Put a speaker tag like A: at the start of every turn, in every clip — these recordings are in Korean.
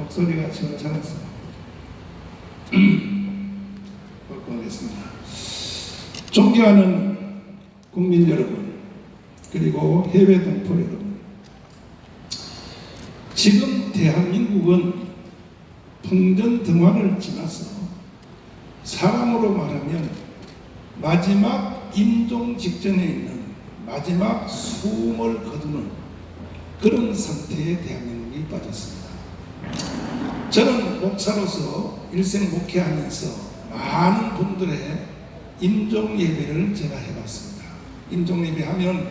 A: 목소리가 시원찮아서 바꿔보겠습니다. 존경하는 국민 여러분, 그리고 해외 동포 여러분, 지금 대한민국은 풍전등화를 지나서 사람으로 말하면 마지막 임종 직전에 있는 마지막 숨을 거두는 그런 상태에 대한민국이 빠졌습니다. 저는 목사로서 일생 목회하면서 많은 분들의 임종 예배를 제가 해봤습니다. 임종 예배 하면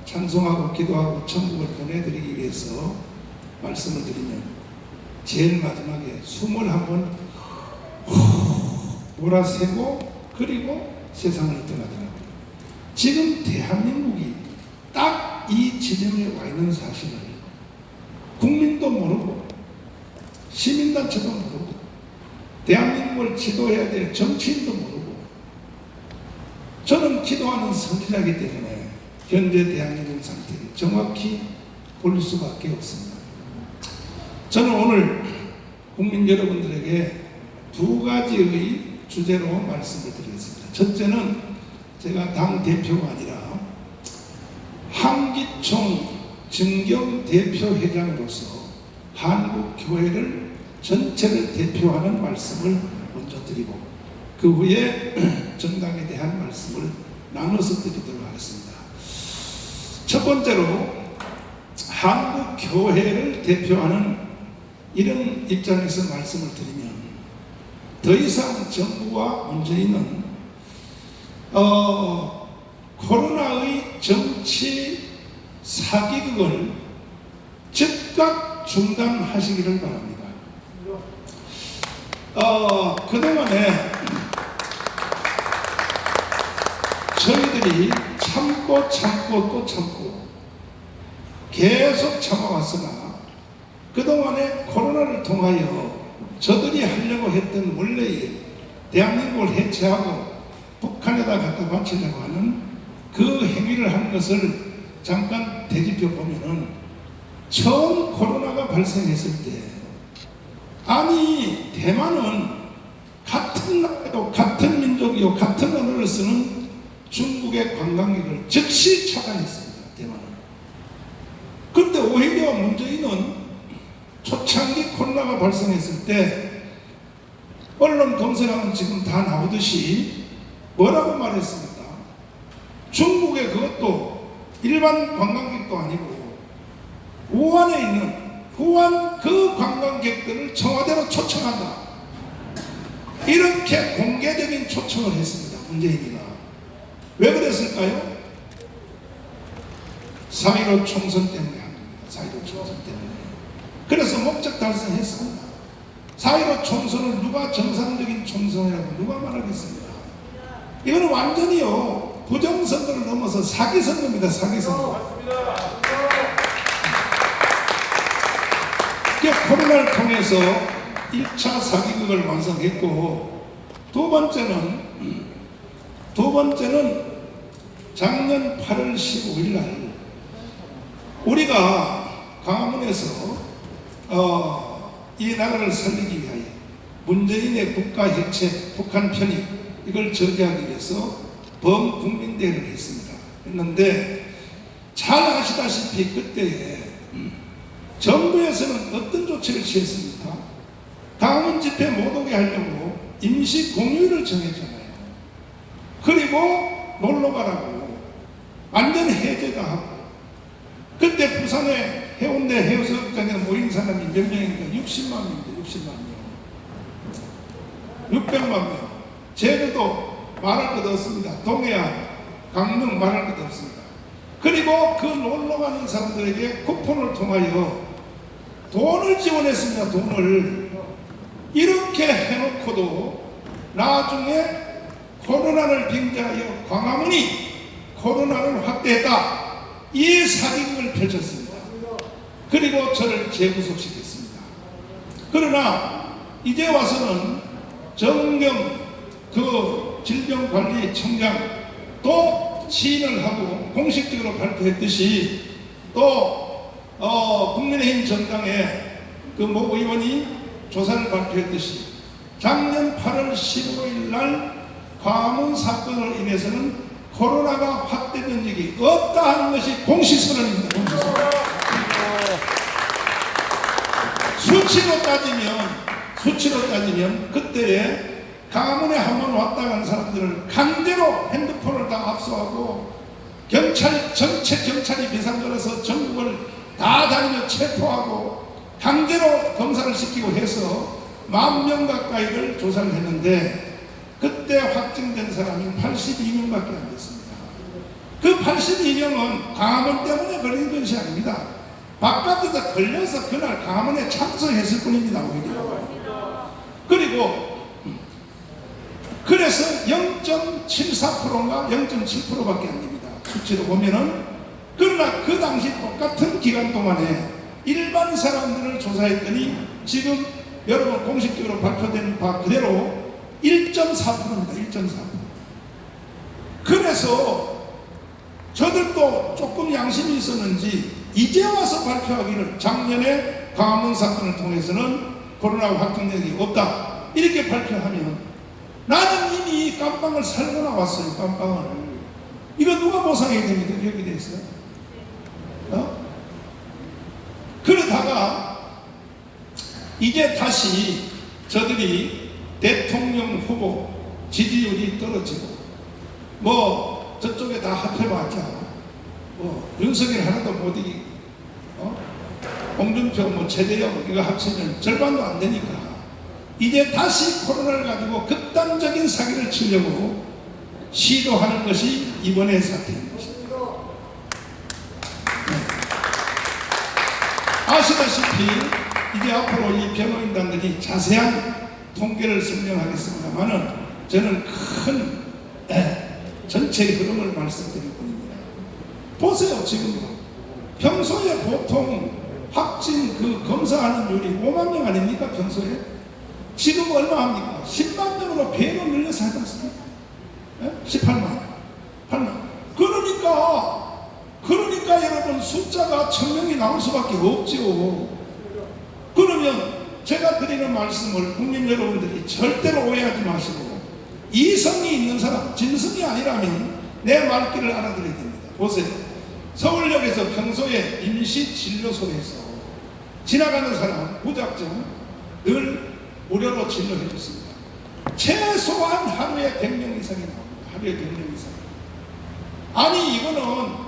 A: 찬송하고 기도하고 천국을 보내드리기 위해서 말씀을 드리면 제일 마지막에 숨을 한번 몰아세고 그리고 세상을 떠나더라고요. 지금 대한민국이 딱 이 지점에 와 있는 사실을 국민도 모르고 시민단체도 모르고 대한민국을 지도해야 될 정치인도 모르고, 저는 기도하는 선지자이기 때문에 현재 대한민국 상태를 정확히 볼 수밖에 없습니다. 저는 오늘 국민 여러분들에게 두 가지의 주제로 말씀을 드리겠습니다. 첫째는 제가 당 대표가 아니라 한기총 증경대표회장으로서 한국교회를 전체를 대표하는 말씀을 먼저 드리고 그 후에 정당에 대한 말씀을 나눠서 드리도록 하겠습니다. 첫 번째로 한국교회를 대표하는 이런 입장에서 말씀을 드리면, 더 이상 정부와 문재인은 코로나의 정치 사기극을 즉각 중단하시기를 바랍니다. 그동안에 저희들이 참고 또 참고 계속 참아왔으나, 그동안에 코로나를 통하여 저들이 하려고 했던 원래의 대한민국을 해체하고 북한에다 갖다 바치려고 하는 그 행위를 한 것을 잠깐 되짚어 보면은, 처음 코로나가 발생했을 때 아니 대만은 같은 나라요 같은 민족이요 같은 언어를 쓰는 중국의 관광객을 즉시 차단했습니다. 대만은. 그런데 오히려 문재인은 초창기 코로나가 발생했을 때 언론 검색하면 지금 다 나오듯이 뭐라고 말했습니까? 중국의 그것도 일반 관광객도 아니고 우한에 있는 우한 그 관광객들을 청와대로 초청한다, 이렇게 공개적인 초청을 했습니다. 문재인이가. 왜 그랬을까요? 4.15 총선 때문에 한 겁니다. 4.15 총선 때문에. 그래서 목적 달성했습니다. 4.15 총선을 누가 정상적인 총선이라고 누가 말하겠습니까? 이거는 완전히요 부정선거를 넘어서 사기선거입니다. 사기선거. 코로나를 통해서 1차 사기극을 완성했고, 두 번째는 작년 8월 15일 날 우리가 광화문에서 이 나라를 살리기 위하여 문재인의 국가 해체, 북한 편입, 이걸 저지하기 위해서 범국민대회를 했는데, 잘 아시다시피 그때에 정부에서는 어떤 조치를 취했습니까? 광화문 집회 못 오게 하려고 임시 공휴일을 정했잖아요. 그리고 놀러 가라고 완전 해제도 하고, 그때 부산의 해운대 해수욕장에 모인 사람이 몇 명입니까? 60만 명입니다. 60만 명. 600만 명. 제주도 말할 것 없습니다. 동해안, 강릉 말할 것 없습니다. 그리고 그 놀러 가는 사람들에게 쿠폰을 통하여 돈을 지원했습니다. 돈을. 이렇게 해놓고도 나중에 코로나를 빙자하여 광화문이 코로나를 확대했다, 이 사기극을 펼쳤습니다. 그리고 저를 재구속시켰습니다. 그러나 이제 와서는 정경 그 질병관리청장 또 시인을 하고 공식적으로 발표했듯이 또 국민의힘 정당에 그 모 의원이 조사를 발표했듯이 작년 8월 15일 날 광화문 사건으로 인해서는 코로나가 확대된 적이 없다 하는 것이 공식선언입니다. 공식선언. 수치로 따지면 그때에 광화문에 한번 왔다 간 사람들을 강제로 핸드폰을 다 압수하고 전체 경찰이 비상들어서 전국을 다 다니며 체포하고 강제로 검사를 시키고 해서 10,000명 가까이를 조사를 했는데 그때 확진된 사람이 82명밖에 안 됐습니다. 그 82명은 광화문 때문에 걸린 것이 아닙니다. 바깥에서 걸려서 그날 광화문에 참석했을 뿐입니다. 그리고 그래서 0.74%인가 0.7%밖에 안 됩니다. 수치로 보면은. 그러나 그 당시 똑같은 기간 동안에 일반 사람들을 조사했더니 지금 여러분 공식적으로 발표된 바 그대로 1.4%입니다. 1.4%. 그래서 저들도 조금 양심이 있었는지 이제 와서 발표하기를 작년에 광화문 사건을 통해서는 코로나 확진력이 없다 이렇게 발표하면 나는 이미 깜빵을 살고 나왔어요. 깜빵을. 이거 누가 보상해야 됩니까? 여기 대해서. 그러다가 이제 다시 저들이 대통령 후보 지지율이 떨어지고 뭐 저쪽에 다 합해봤자 뭐 윤석열 하나도 못 이기고 홍준표 뭐 최재형 이거 합치면 절반도 안 되니까 이제 다시 코로나를 가지고 극단적인 사기를 치려고 시도하는 것이 이번의 사태인 것입니다. 아시다시피 이제 앞으로 이 변호인단들이 자세한 통계를 설명하겠습니다만은 저는 큰 전체의 흐름을 말씀드릴 뿐입니다. 보세요. 지금 평소에 보통 확진 그 검사하는 율이 5만 명 아닙니까? 평소에 지금 얼마 합니까? 10만 명으로 배로 늘려서 하지 않습니까? 18만 8만. 그러니까 여러분 숫자가 1,000명이 나올 수밖에 없죠. 그러면 제가 드리는 말씀을 국민 여러분들이 절대로 오해하지 마시고 이성이 있는 사람, 진성이 아니라면 내 말귀를 알아들어야 됩니다. 보세요. 서울역에서 평소에 임시진료소에서 지나가는 사람 무작정 늘 무료로 진료해 줬습니다. 최소한 하루에 100명 이상이 나옵니다. 하루에 100명 이상. 아니 이거는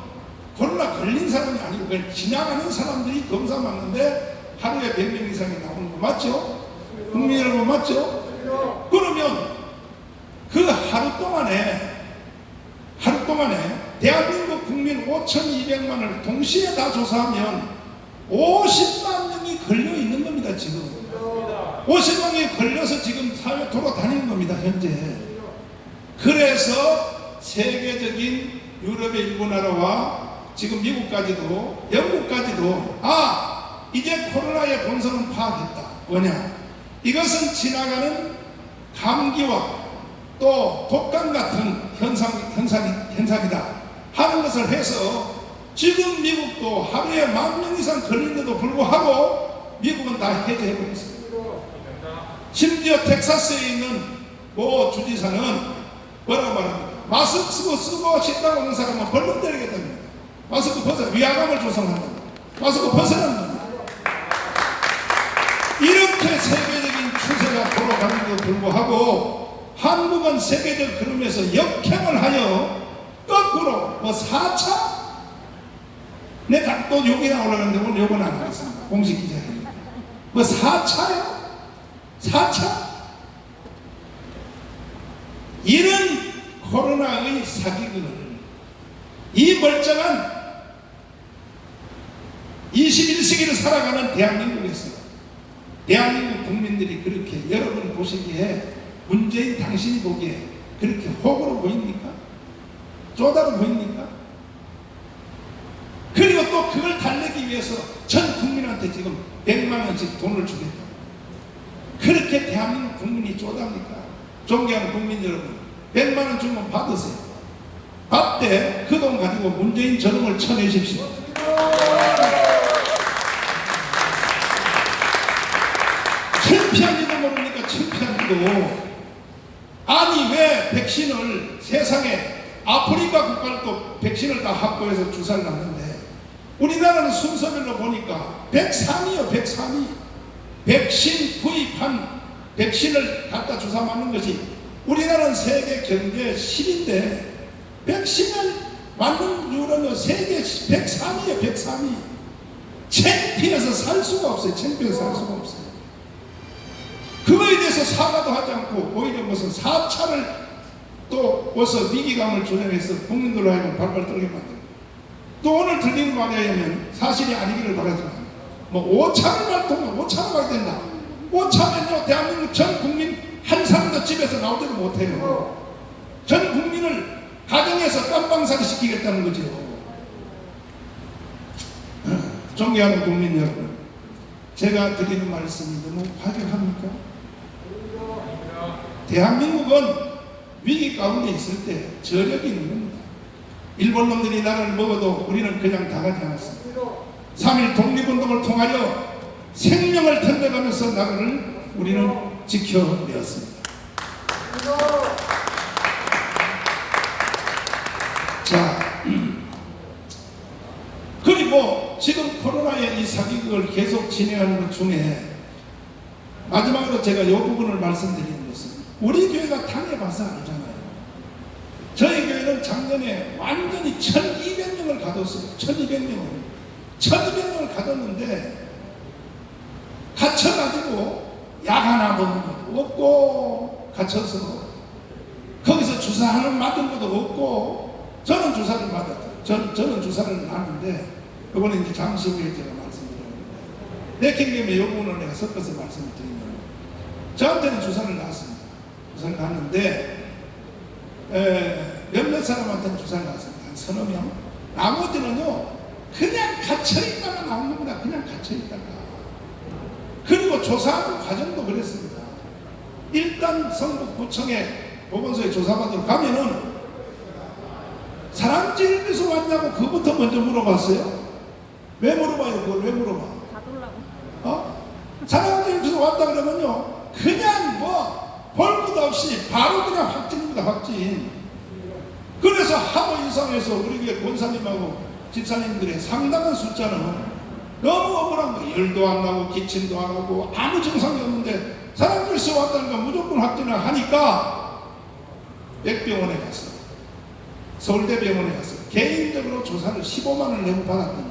A: 코로나 걸린 사람이 아니고 그냥 지나가는 사람들이 검사 받는데 하루에 100명 이상이 나오는 거 맞죠? 국민 여러분 맞죠? 그러면 그 하루 동안에 대한민국 국민 5,200만을 동시에 다 조사하면 50만 명이 걸려 있는 겁니다. 지금 50만 명이 걸려서 지금 사회 돌아다니는 겁니다. 현재. 그래서 세계적인 유럽의 일부 나라와 지금 미국까지도 영국까지도 이제 코로나의 본성은 파악했다. 뭐냐? 이것은 지나가는 감기와 또 독감 같은 현상이다 하는 것을 해서 지금 미국도 하루에 10,000명 이상 걸리는데도 불구하고 미국은 다 해제해버렸습니다. 심지어 텍사스에 있는 모 주지사는 뭐라고 말합니까? 마스크 쓰고 식당 오는 사람은 벌금 때리겠답니다. 마스크 벗어 위화감을 조성한다. 마스크 벗어난다. 이렇게 세계적인 추세가 돌아가는데도 불구하고 한국은 세계적 흐름에서 역행을 하여 거꾸로 4차? 내가 또 욕이 나오려는데 오늘 욕은 안 하겠습니다. 공식 기자회견. 4차요? 4차? 이런 코로나의 사기극을 이 멀쩡한 21세기를 살아가는 대한민국에서 대한민국 국민들이 그렇게 여러분 보시기에 문재인 당신이 보기에 그렇게 호구로 보입니까? 쪼다로 보입니까? 그리고 또 그걸 달래기 위해서 전 국민한테 지금 100만 원씩 돈을 주겠다. 그렇게 대한민국 국민이 쪼답니까? 존경하는 국민 여러분, 100만 원 주면 받으세요. 받되 그 돈 가지고 문재인 저놈을 쳐내십시오. 사람들도 아니 왜 백신을 세상에 아프리카 국가는 또 백신을 다 확보해서 주사를 놨는데 우리나라는 순서별로 보니까 103이요 103이 백신 구입한 백신을 갖다 주사 맞는 것이 우리나라는 세계 경제 10인데 백신을 맞는 이유는 세계 103이에요 103이 창피해서 살 수가 없어요 창피해서 살 수가 없어요 그거에 대해서 사과도 하지 않고 오히려 무슨 4차를 또 어서 위기감을 조장해서 국민들로 하여금 발발 떨게 만들고 또 오늘 들리는 말에 의하면 사실이 아니기를 바라지만 뭐 5차를 말통면 5차를 가야 된다 5차면요 대한민국 전 국민 한 사람도 집에서 나오지도 못해요 전 국민을 가정에서 깜빵살이 시키겠다는 거죠 존경하는 국민 여러분 제가 드리는 말씀이 너무 과격합니까? 대한민국은 위기 가운데 있을 때 저력이 있는 겁니다. 일본 놈들이 나라를 먹어도 우리는 그냥 당하지 않았습니다. 3.1 독립운동을 통하여 생명을 던져가면서 나라를 우리는 지켜내었습니다. 자, 그리고 지금 코로나의 이 사기극을 계속 진행하는 것 중에 마지막으로 제가 이 부분을 말씀드리는 것은 우리 교회가 당해봐서 알잖아요. 저희 교회는 작년에 완전히 1200명을 가뒀어요. 1200명을 가뒀는데 갇혀가지고 약 하나 먹은 것도 없고 갇혀서 거기서 주사하는 맞은 것도 없고 저는 주사를 맞았죠. 저는 주사를 놨는데 이번에 이제 잠시 후에 제가 말씀드렸는데 내킨 김에 이 부분을 내가 섞어서 말씀을 드리면 저한테는 주사를 놨습니다. 주사를 놨는데 몇몇 사람한테는 주사를 놨습니다. 한 서너 명. 나머지는요 그냥 갇혀있다가 나온 겁니다. 그냥 갇혀있다가. 그리고 조사하는 과정도 그랬습니다. 일단 성북구청에 보건소에 조사받으러 가면은 사랑제일에서 왔냐고 그것부터 먼저 물어봤어요. 왜 물어봐요? 그걸 왜 물어봐? 사랑제일에서 왔다 그러면요 그냥 뭐 볼 것도 없이 바로 그냥 확진입니다. 확진. 그래서 하루 이상에서 우리 교회 권사님하고 집사님들의 상당한 숫자는 너무 억울한 거 열도 안 나고 기침도 안 하고 아무 증상이 없는데 사랑제일에서 왔다니까 무조건 확진을 하니까 백병원에 갔어요. 서울대병원에 가서 개인적으로 조사를 15만 원을 내고 받았더니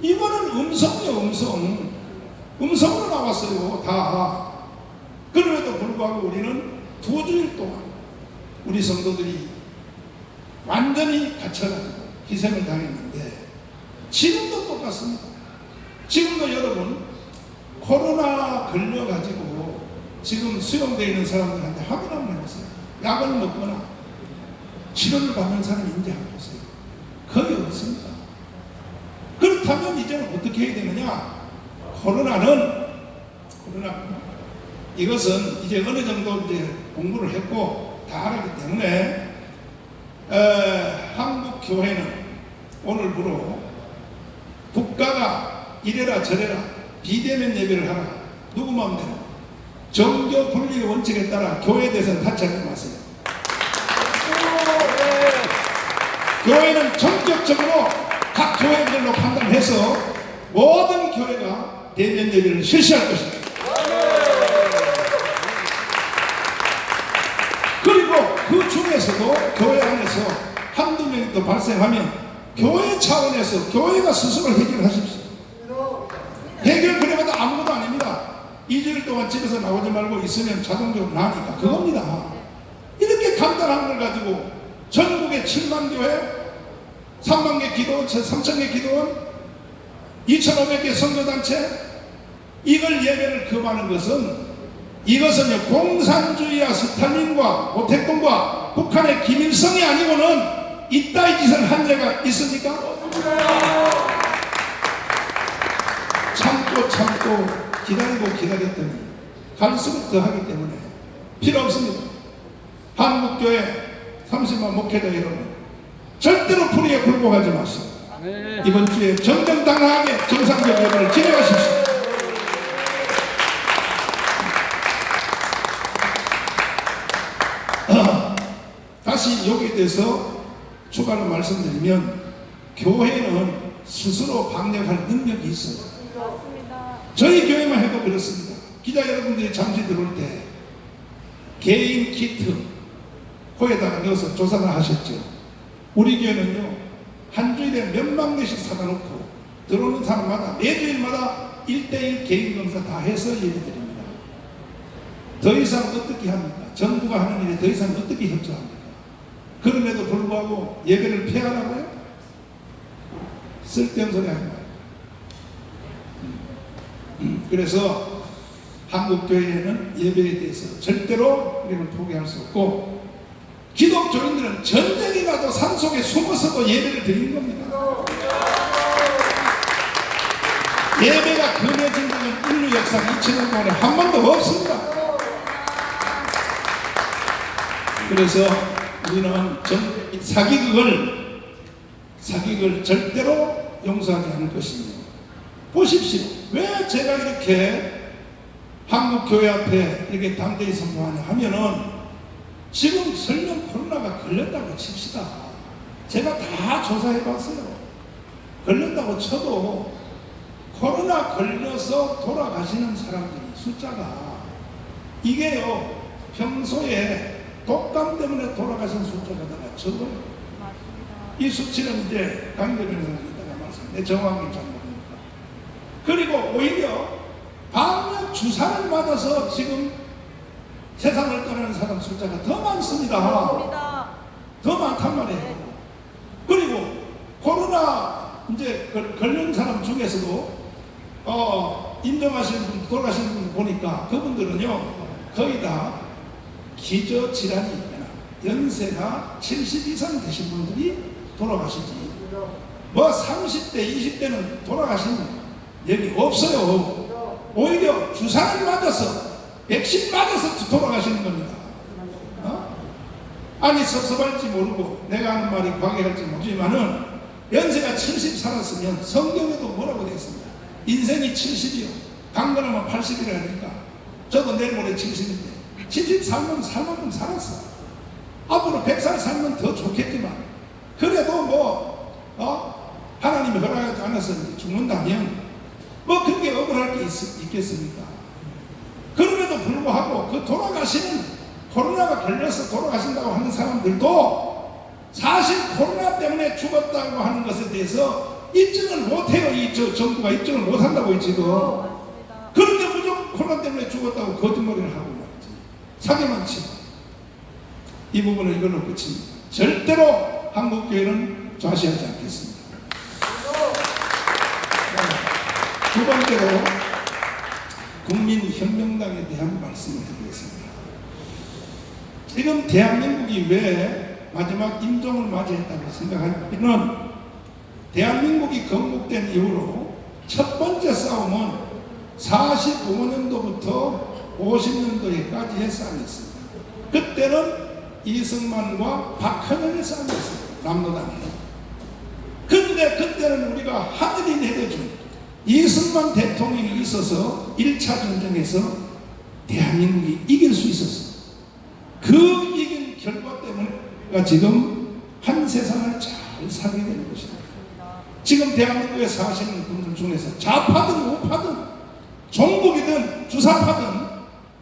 A: 이거는 음성이요 음성으로 나왔어요 다. 그럼에도 불구하고 우리는 2주일 동안 우리 성도들이 완전히 갇혀가지고 희생을 당했는데 지금도 똑같습니다. 지금도 여러분 코로나 걸려가지고 지금 수용되어 있는 사람들한테 확인 한번 해보세요. 약을 먹거나 치료를 받는 사람이 인지 한번 보세요. 거의 없습니다. 그렇다면 이제는 어떻게 해야 되느냐? 코로나 이것은 이제 어느 정도 이제 공부를 했고 다 알았기 때문에 한국 교회는 오늘부로 국가가 이래라 저래라 비대면 예배를 하라 누구 마음대로 정교 분리의 원칙에 따라 교회에 대해서는 타치하지 마세요. 교회는 전격적으로 각 교회별로 판단해서 모든 교회가 대면 예배를 실시할 것입니다. 그리고 그 중에서도 교회 안에서 한두 명이 또 발생하면 교회 차원에서 교회가 스스로 해결하십시오. 해결 그래봐도 아무것도 아닙니다. 2주일 동안 집에서 나오지 말고 있으면 자동적으로 나으니까 그겁니다. 이렇게 간단한 걸 가지고 전국의 7만 교회 3만 개 기도원 3천 개 기도원 2,500개 선교단체 이걸 예배를 금하는 것은 이것은요 공산주의와 스탈린과 모택동과 북한의 김일성이 아니고는 이따위 짓을 한 죄가 있습니까? 참고 기다렸더니 갈수록 더 하기 때문에 필요 없습니다. 한국교회 30만 목회자 여러분 절대로 불의에 굴복하지 마시고 이번 주에 정정당당하게 정상적 예배를 진행하십시오. 다시 여기에 대해서 추가로 말씀드리면 교회는 스스로 방역할 능력이 있어요. 저희 교회만 해도 그렇습니다. 기자 여러분들이 잠시 들어올 때 개인 키트 코에다가 넣어서 조사를 하셨죠. 우리 교회는요, 한 주일에 몇만 개씩 사다 놓고 들어오는 사람마다 매주일마다 1:1 개인 검사 다 해서 예배드립니다. 더 이상 어떻게 합니까? 정부가 하는 일에 더 이상 어떻게 협조합니까? 그럼에도 불구하고 예배를 폐하라고요? 쓸데없는 소리 하지 마요. 그래서 한국교회는 예배에 대해서 절대로 우리는 포기할 수 없고, 기독교인들은 전쟁이 나도 산속에 숨어서도 예배를 드리는 겁니다. 예배가 금해진 적은 인류 역사 2000년 동안에 한 번도 없습니다. 그래서 우리는 사기극을 절대로 용서하지 않을 것입니다. 보십시오. 왜 제가 이렇게 한국교회 앞에 이렇게 담대히 선포하냐 하면은, 지금 설령 코로나가 걸렸다고 칩시다. 제가 다 조사해 봤어요. 걸렸다고 쳐도 코로나 걸려서 돌아가시는 사람들이 숫자가, 이게요, 평소에 독감 때문에 돌아가신 숫자가 더 적어요. 이 수치는 이제 강대변에서 이따가 말씀드렸는데 정확히 잘 모르니까. 그리고 오히려 방역 주사를 맞아서 지금 세상을 떠나는 사람 숫자가 더 많습니다. 더 많단 말이에요. 그리고 코로나 이제 걸린 사람 중에서도 인정하시는 분, 돌아가시는 분 보니까 그분들은요, 거의 다 기저질환이 있거나 연세가 70 이상 되신 분들이 돌아가시지, 뭐 30대, 20대는 돌아가시는 여기 없어요. 오히려 주사를 맞아서, 백신 맞아서 돌아가시는 겁니다. 아니, 섭섭할지 모르고 내가 하는 말이 과격할지 모르지만은, 연세가 70 살았으면 성경에도 뭐라고 되어 있습니다. 인생이 70이요, 강건하면 80이라 하니까, 저도 내일 모레 70인데 70 살면 살만큼 살았어. 앞으로 100살 살면 더 좋겠지만, 그래도 하나님이 허락하지 않아서 죽는다면 뭐 그렇게 억울할 게 있겠습니까? 그럼에도 불구하고 그 돌아가시는, 코로나가 걸려서 돌아가신다고 하는 사람들도 사실 코로나 때문에 죽었다고 하는 것에 대해서 입증을 못해요. 정부가 입증을 못한다고 지금. 그런데 무조건 코로나 때문에 죽었다고 거짓말을 하고 말이지. 사기만 치고. 이 부분은 이걸로 끝입니다. 절대로 한국교회는 좌시하지 않겠습니다. 두 번째로 국민혁명당에 대한 말씀을 드리겠습니다. 지금 대한민국이 왜 마지막 임종을 맞이했다고 생각하면, 대한민국이 건국된 이후로 첫 번째 싸움은 45년도부터 50년도에까지의 싸움이었습니다. 그때는 이승만과 박헌영의 싸움이었습니다. 남로당이. 그런데 그때는 우리가 하늘이 내려준 이승만 대통령이 있어서 1차 전쟁에서 대한민국이 이길 수 있었어요. 그 이긴 결과 때문에 우리가 지금 한 세상을 잘 살게 되는 것입니다. 지금 대한민국에 사시는 분들 중에서 좌파든 우파든 종북이든 주사파든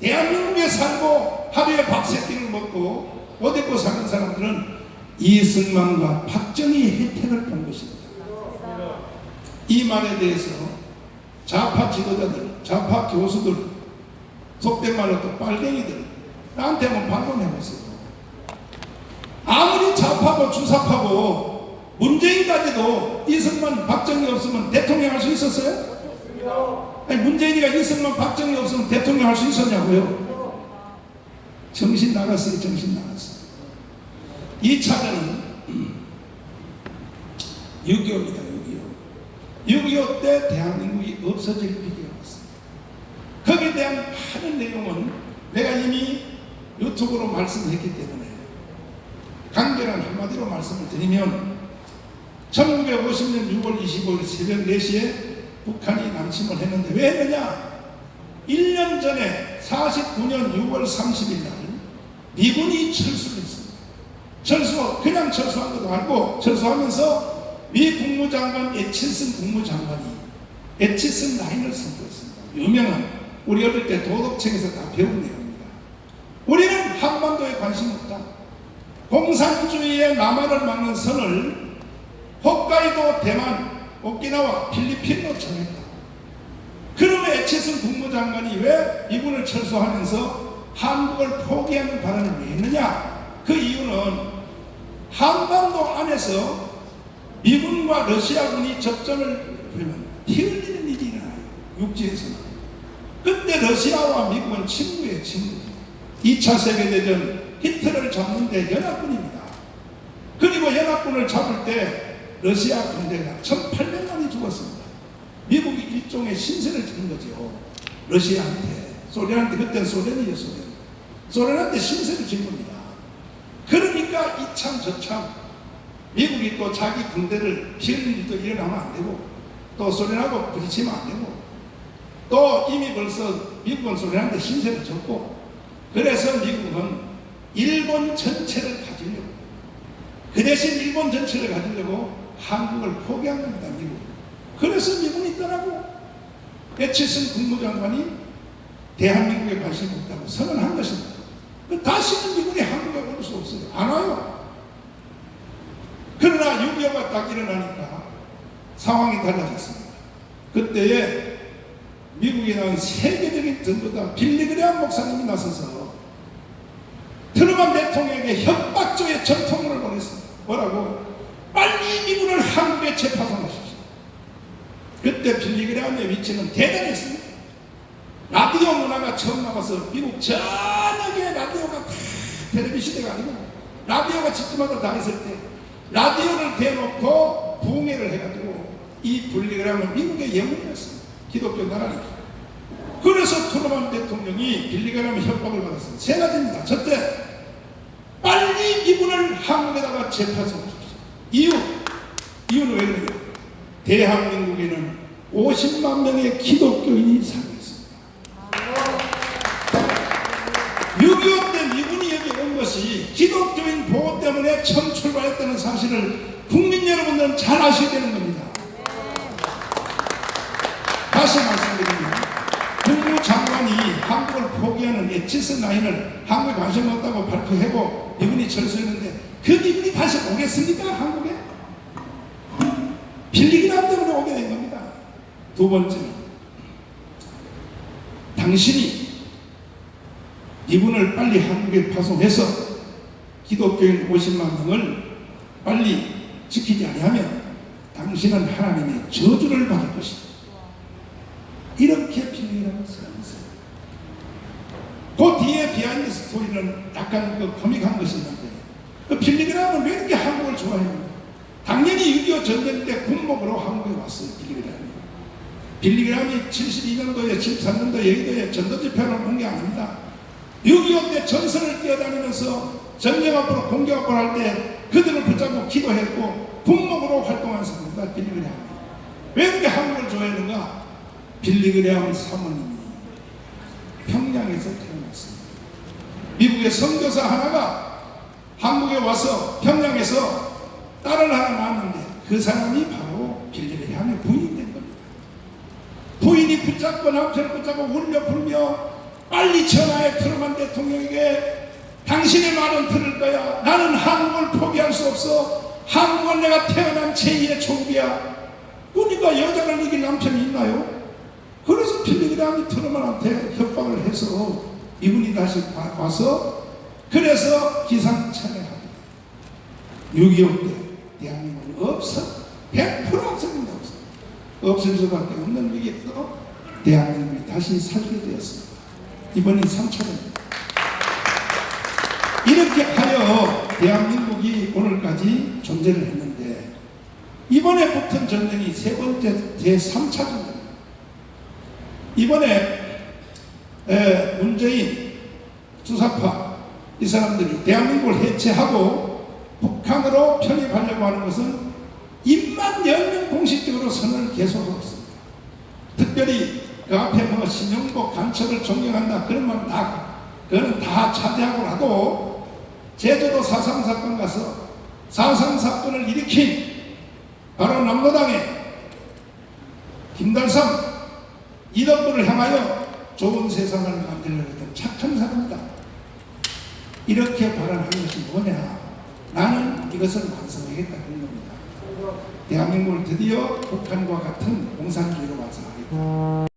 A: 대한민국에 살고 하루에 밥 세 끼를 먹고 옷 입고 사는 사람들은 이승만과 박정희의 혜택을 본 것입니다. 이 말에 대해서 좌파 지도자들, 좌파 교수들, 속된 말로 또 빨갱이들, 나한테 한번 반론해보세요. 아무리 좌파고 주사파고 문재인까지도 이승만, 박정희 없으면 대통령 할 수 있었어요? 아니, 문재인이가 이승만, 박정희 없으면 대통령 할 수 있었냐고요? 정신 나갔어요. 정신 나갔어요. 2차전은 6.25입니다. 6.25 때 대한민국이 없어질 위기가 왔습니다. 거기에 대한 많은 내용은 내가 이미 유튜브로 말씀했기 때문에 간결한 한마디로 말씀을 드리면, 1950년 6월 25일 새벽 4시에 북한이 남침을 했는데, 왜 했느냐? 1년 전에 49년 6월 30일 날 미군이 철수를 했습니다. 그냥 철수한 것도 아니고, 철수하면서 미 국무장관 에치슨 국무장관이 에치슨 라인을 선포했습니다. 유명한, 우리 어릴 때 도덕책에서 다 배운 내용입니다. 우리는 한반도에 관심 없다. 공산주의의 남한을 막는 선을 홋카이도, 대만, 오키나와, 필리핀으로 정했다. 그러면 에치슨 국무장관이 왜 미군을 철수하면서 한국을 포기하는 발언을 왜 했느냐? 그 이유는 한반도 안에서 미군과 러시아군이 접전을 하면 피 흘리는 일이 일어나요. 육지에서는. 그때 러시아와 미국은 친구예요, 친구. 2차 세계대전 히틀러를 잡는데 연합군입니다. 그리고 연합군을 잡을 때 러시아 군대가 1,800만이 죽었습니다. 미국이 일종의 신세를 지는 거죠. 러시아한테, 소련한테. 그때는 소련이에요, 소련. 소련한테 신세를 진 겁니다. 그러니까 이참 저참 미국이 또 자기 군대를 피 흘리는 일도 일어나면 안 되고, 또 소련하고 부딪히면 안 되고, 또 이미 벌써 미국은 소련한테 신세를 졌고, 그래서 미국은 일본 전체를 가지려고, 그 대신 일본 전체를 가지려고 한국을 포기한 겁니다, 미국. 그래서 미군이 떠나고 에치슨 국무장관이 대한민국에 관심이 없다고 선언한 것입니다. 다시는 미군이 한국에 올 수 없어요. 안 와요. 그러나 6.25가 딱 일어나니까 상황이 달라졌습니다. 그때에 미국에 나온 세계적인 전도자 빌리그레함 목사님이 나서서 트루먼 대통령에게 협박조의 전통문을 보냈습니다. 뭐라고? 빨리 미군을 한국에 재파송하십시오. 그때 빌리그레함의 위치는 대단했습니다. 라디오 문화가 처음 나와서 미국 전역에 라디오가 다 텔레비 시대가 아니고 라디오가 집집마다 다 있을 때 라디오를 대놓고 부흥회를 해가지고 이 빌리그레함은 미국의 예문이었습니다. 기독교 나라니까. 그래서 트루먼 대통령이 빌리그레함의 협박을 받았습니다. 세 가지입니다. 첫째, 빨리 미군을 한국에다가 재파송하십시오. 이유는 왜 그래요? 대한민국에는 50만 명의 기독교인이 살고 있습니다. 6.25 때 미군이 여기 온 것이 기독교인 보호 때문에 처음 출발했다는 사실을 국민 여러분들은 잘 아셔야 되는 겁니다. 다시 말씀드립니다. 국무장관이 한국을 포기하는 에치슨 라인을 한국에 관심 없다고 발표하고 미군이 철수했는데 그 미군이 다시 오겠습니까? 한국에? 빌리그레함 때문에 오게 된 겁니다. 두 번째는 당신이 미군을 빨리 한국에 파송해서 기독교인 50만 명을 빨리 지키지 아니하면 당신은 하나님의 저주를 받을 것이다. 이렇게 빌리그레함을 쓰면서 그 뒤에 비하인드 스토리는 약간 코믹한 것이 있는데 그 빌리그레함은 왜 이렇게 한국을 좋아해요? 당연히 6.25 전쟁 때 군목으로 한국에 왔어요. 빌리그레함이 72년도에 73년도에 여의도에 전도집회를 온 게 아닙니다. 6.25 때 전선을 뛰어다니면서 전쟁 앞으로 공격 앞으로 할 때 그들을 붙잡고 기도했고 군목으로 활동한 사람입니다. 빌리그레함이. 왜 이렇게 한국을 좋아했는가? 빌리그레함 사모님이 평양에서 태어났습니다. 미국의 선교사 하나가 한국에 와서 평양에서 딸을 하나 낳았는데 그 사람이 바로 빌리그레함의 부인이 된 겁니다. 부인이 붙잡고 남편을 붙잡고 울며 불며 빨리 전화해 트루먼 대통령에게 당신의 말은 들을 거야. 나는 한국을 포기할 수 없어. 한국은 내가 태어난 제2의 조국이야. 그러니까 여자를 이길 남편이 있나요? 그래서 빌리그레함이 트루먼한테 협박을 해서 이분이 다시 와서 그래서 기상천외합니다. 6.25 때 대한민국은 없어. 100% 없어진다. 없을 수밖에 없는 위기에서 대한민국이 다시 살게 되었습니다. 이번이 3차례입니다. 이렇게 하여 대한민국이 오늘까지 존재를 했는데 이번에 붙은 전쟁이 세 번째 제3차 전쟁입니다. 이번에 문재인 주사파 이 사람들이 대한민국을 해체하고 북한으로 편입하려고 하는 것은 입만 열면 공식적으로 선언을 계속하고 있습니다. 특별히 그 앞에 뭐 신영복 간첩을 존경한다 그런 말 다 그거는 다 차지하고라도 제주도 4.3 사건 가서 4.3 사건을 일으킨 바로 남로당의 김달삼 이덕구를 향하여 좋은 세상을 만들려고 했던 착한 사람이다. 이렇게 발언하는 것이 뭐냐? 나는 이것을 완성하겠다 그런 겁니다. 대한민국을 드디어 북한과 같은 공산주의로 완성하겠다.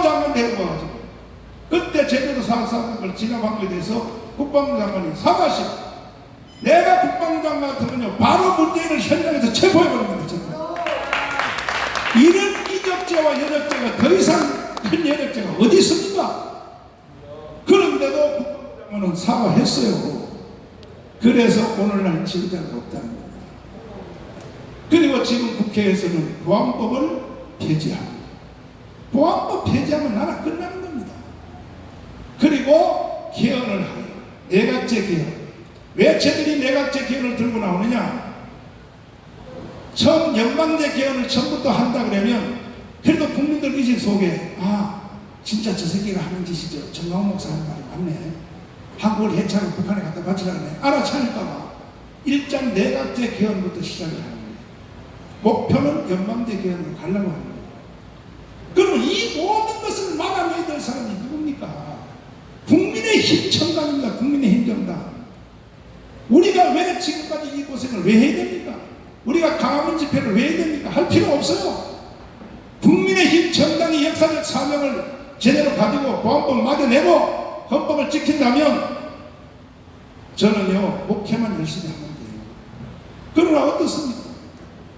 A: 장관 데리고 와가지고 그때 제주도 사건을 진압한 것에 대해서 국방부 장관이 사과하시고 내가 국방부 장관 같으면요 바로 문재인을 현장에서 체포해버립니다. 이런 이적죄와 여적죄가 더 이상 큰 여적죄가 어디 있습니까? 그런데도 국방부 장관은 사과했어요. 그래서 오늘날 지휘자가 없다는 겁니다. 그리고 지금 국회에서는 보안법을 폐지하고 보안법 폐지하면 나라 끝나는 겁니다. 그리고 개헌을 하여 내각제 개헌. 왜 쟤들이 내각제 개헌을 들고 나오느냐? 처음 연방제 개헌을 처음부터 한다 그러면 그래도 국민들 의식 속에 진짜 저 새끼가 하는 짓이죠. 정광훈 목사 하는 말이 맞네. 한국을 해체하고 북한에 갖다 바치라네. 알아차릴까봐 일단 내각제 개헌부터 시작을 하는 거예요. 목표는 연방제 개헌으로 가려고 하는 거예요. 그러면 이 모든 것을 막아내야 될 사람이 누굽니까? 국민의힘 정당입니다. 국민의힘 정당. 우리가 왜 지금까지 이 고생을 왜 해야 됩니까? 우리가 강화문 집회를 왜 해야 됩니까? 할 필요 없어요. 국민의힘 정당이 역사적 사명을 제대로 가지고 보안법 막아내고 헌법을 지킨다면 저는요 목회만 열심히 하면 돼요. 그러나 어떻습니까?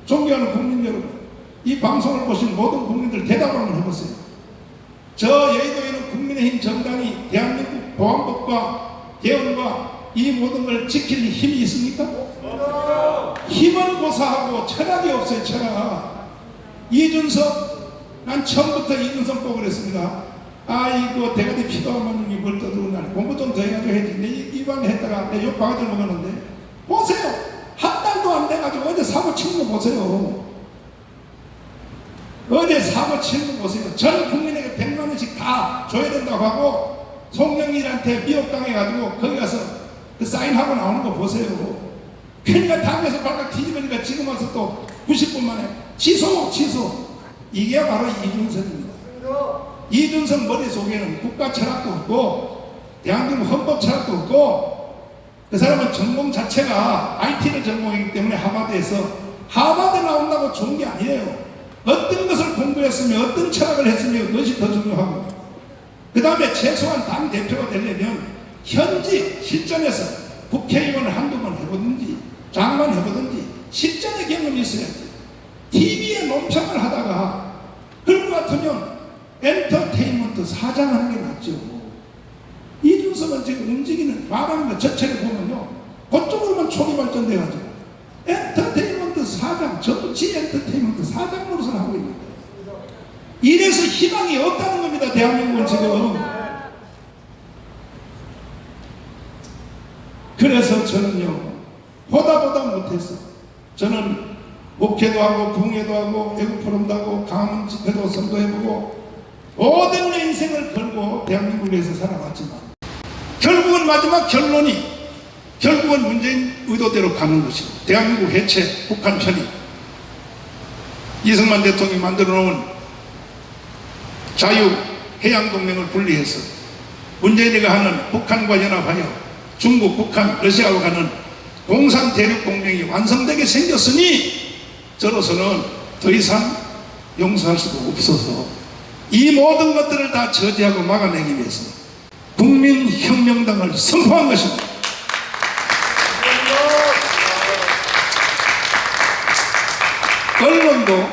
A: 존경하는 국민 여러분, 이 방송을 보신 모든 국민들 대답 한번 해보세요. 저 여의도에는 국민의힘 정당이 대한민국 보안법과 개헌과 이 모든 걸 지킬 힘이 있습니까? 힘은 고사하고 철학이 없어요. 철학. 이준석, 난 처음부터 이준석 보고 그랬습니다. 이거 대가리 피도 안 맞는 게 벌써 들어온 날 공부 좀 더 해가지고 해야지. 내 이방 했다가 내 욕 바가지 먹었는데 보세요. 한 달도 안 돼가지고 어제 사고 치는 거 보세요. 어제 사고 치는 거 보세요. 전 국민에게 100만 원씩 다 줘야 된다고 하고 송영일한테 미혹당해가지고 거기 가서 그 사인하고 나오는 거 보세요. 그러니까 당에서 발칵 뒤집으니까 지금 와서 또 90분 만에 취소. 이게 바로 이준석입니다. 이준석 머릿속에는 국가 철학도 없고 대한민국 헌법 철학도 없고 그 사람은 전공 자체가 IT를 전공했기 때문에 하버드에서 하버드 나온다고 좋은 게 아니에요. 어떤 것을 공부했으며 어떤 철학을 했으며 그것이 더 중요하고 그 다음에 최소한 당 대표가 되려면 현지 실전에서 국회의원을 한두 번 해보든지 장관 해보든지 실전의 경험이 있어야지. TV에 논평을 하다가 그런 것 같으면 엔터테인먼트 사장하는 게 낫죠. 이준석은 지금 움직이는 말하는 것 자체를 보면요 그쪽으로만 초기 발전돼가지고 엔터테인먼트 사장, 정치 엔터테인먼트 사장 노릇을 하고 있는 거예요. 이래서 희망이 없다는 겁니다. 대한민국은 지금. 그래서 저는요 보다 못해서 저는 목회도 하고 부흥회도 하고 애국 포럼도 하고 강화문 집회도 선도해보고 모든 내 인생을 걸고 대한민국을 위해서 살아왔지만 결국은 마지막 결국은 문재인 의도대로 가는 것이고 대한민국 해체, 북한 편입, 이승만 대통령이 만들어 놓은 자유해양동맹을 분리해서 문재인이가 하는 북한과 연합하여 중국, 북한, 러시아와 가는 공산대륙동맹이 완성되게 생겼으니 저로서는 더 이상 용서할 수가 없어서 이 모든 것들을 다 저지하고 막아내기 위해서 국민혁명당을 선포한 것입니다. 언론도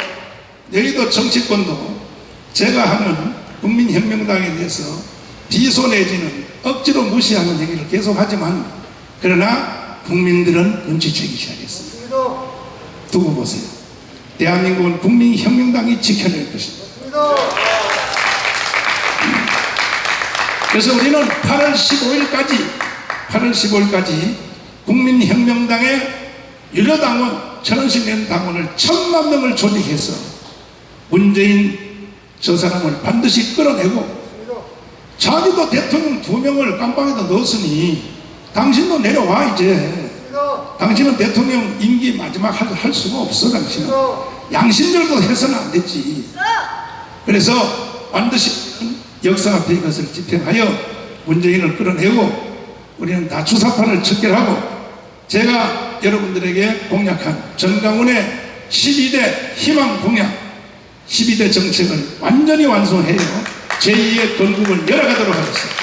A: 여의도 정치권도 제가 하는 국민혁명당에 대해서 비소 내지는 억지로 무시하는 얘기를 계속하지만 그러나 국민들은 눈치채기 시작했습니다. 두고 보세요. 대한민국은 국민혁명당이 지켜낼 것입니다. 그래서 우리는 8월 15일까지 국민혁명당의 유료당원, 천원씩 낸 당원을 1000만 명을 조직해서 문재인 저 사람을 반드시 끌어내고, 자기도 대통령 2명을 깜빡이도 넣었으니 당신도 내려와. 이제 당신은 대통령 임기 마지막 할 수가 없어. 당신은 양심적으로 해서는 안 됐지. 그래서 반드시 역사 앞에 이것을 집행하여 문재인을 끌어내고 우리는 다 주사파를 척결하고, 제가 여러분들에게 공약한 전강훈의 12대 희망 공약, 12대 정책을 완전히 완성해요 제2의 건국을 열어가도록 하겠습니다.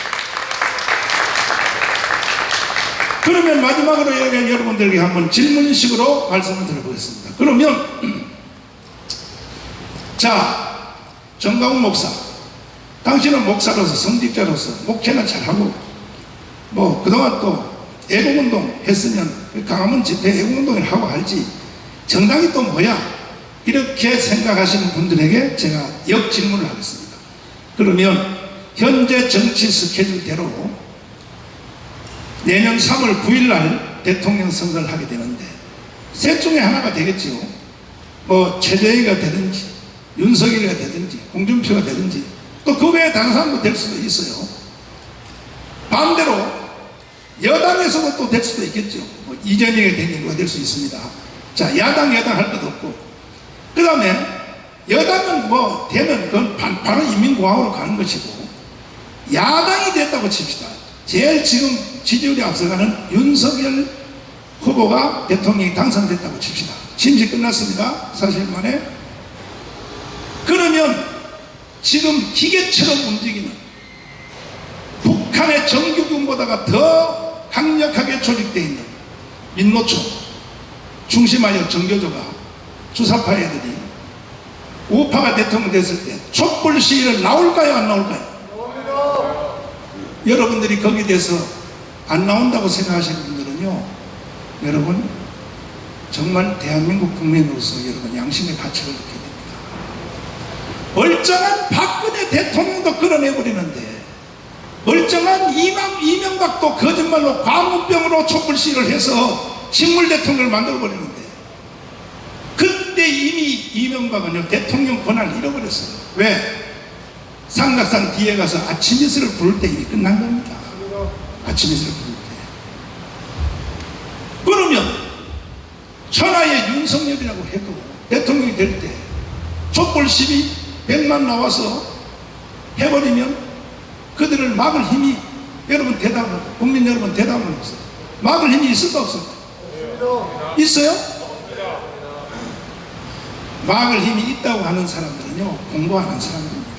A: 그러면 마지막으로 여러분들에게 한번 질문식으로 말씀을 드려보겠습니다. 그러면 자, 전강훈 목사, 당신은 목사로서, 성직자로서 목회는 잘하고 뭐 그동안 또 애국운동 했으면 강화문 집회 애국운동을 하고 알지, 정당이 또 뭐야, 이렇게 생각하시는 분들에게 제가 역질문을 하겠습니다. 그러면 현재 정치 스케줄대로 내년 3월 9일 날 대통령 선거를 하게 되는데 셋 중에 하나가 되겠지요. 뭐 최재희가 되든지 윤석열이가 되든지 홍준표가 되든지 또 그 외에 다른 사람도 될 수도 있어요. 반대로 여당에서도 또 될 수도 있겠죠. 뭐 이재명이 되는 거가 될 수 있습니다. 자, 야당 할 것도 없고, 그 다음에 여당은 뭐 되면 그건 바로 인민공화국으로 가는 것이고, 야당이 됐다고 칩시다. 제일 지금 지지율이 앞서가는 윤석열 후보가 대통령이 당선됐다고 칩시다. 심시 끝났습니다. 40일 만에. 그러면 지금 기계처럼 움직이는 북한의 정규군보다가 더 강력하게 조직되어 있는 민노총 중심하여 정교조가, 주사파 애들이 우파가 대통령 됐을 때 촛불 시위를 나올까요, 안 나올까요? 여러분들이 거기에 대해서 안 나온다고 생각하시는 분들은요, 여러분 정말 대한민국 국민으로서 여러분 양심의 가책을 느끼게 됩니다. 멀쩡한 박근혜 대통령도 끌어내버리는데, 멀쩡한 이명박도 거짓말로 광우병으로 촛불 시위를 해서 식물 대통령을 만들어버리는데, 그때 이미 이명박은요 대통령 권한을 잃어버렸어요. 왜? 삼각산 뒤에 가서 아침 이슬을 부를 때 이미 끝난 겁니다. 아침 이슬을 부를 때. 그러면 천하의 윤석열이라고 해도 대통령이 될 때 촛불 시위 100만 나와서 해버리면 그들을 막을 힘이, 여러분 대답을, 국민 여러분 대답을 해주세요. 막을 힘이 있을까 없을까? 있어요? 막을 힘이 있다고 하는 사람들은요 공부하는 사람들입니다.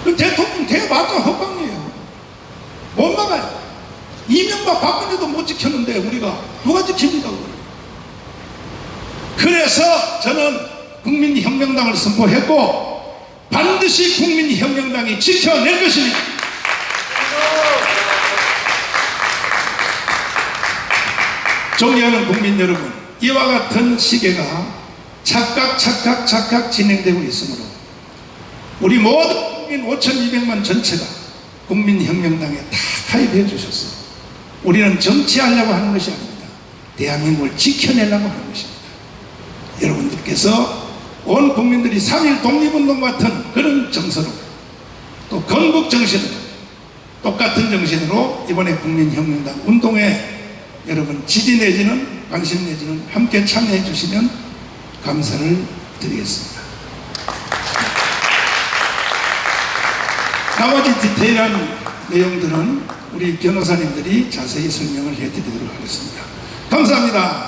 A: 그 대통령 대박과 헛방이에요. 못 막아요. 이명박 박근혜도 못 지켰는데 우리가 누가 지킵니까? 그래서 저는 국민혁명당을 선포했고 반드시 국민혁명당이 지켜낼 것입니다. 존경하는 국민 여러분, 이와 같은 시계가 착각 진행되고 있으므로 우리 모든 국민 5200만 전체가 국민혁명당에 다 가입해 주셨어요. 우리는 정치하려고 하는 것이 아닙니다. 대한민국을 지켜내려고 하는 것입니다. 여러분들께서 온 국민들이 3.1 독립운동 같은 그런 정서로, 또 건국 정신으로, 똑같은 정신으로 이번에 국민혁명당 운동에 여러분 지지 내지는 관심 내지는 함께 참여해 주시면 감사를 드리겠습니다. 나머지 디테일한 내용들은 우리 변호사님들이 자세히 설명을 해드리도록 하겠습니다. 감사합니다.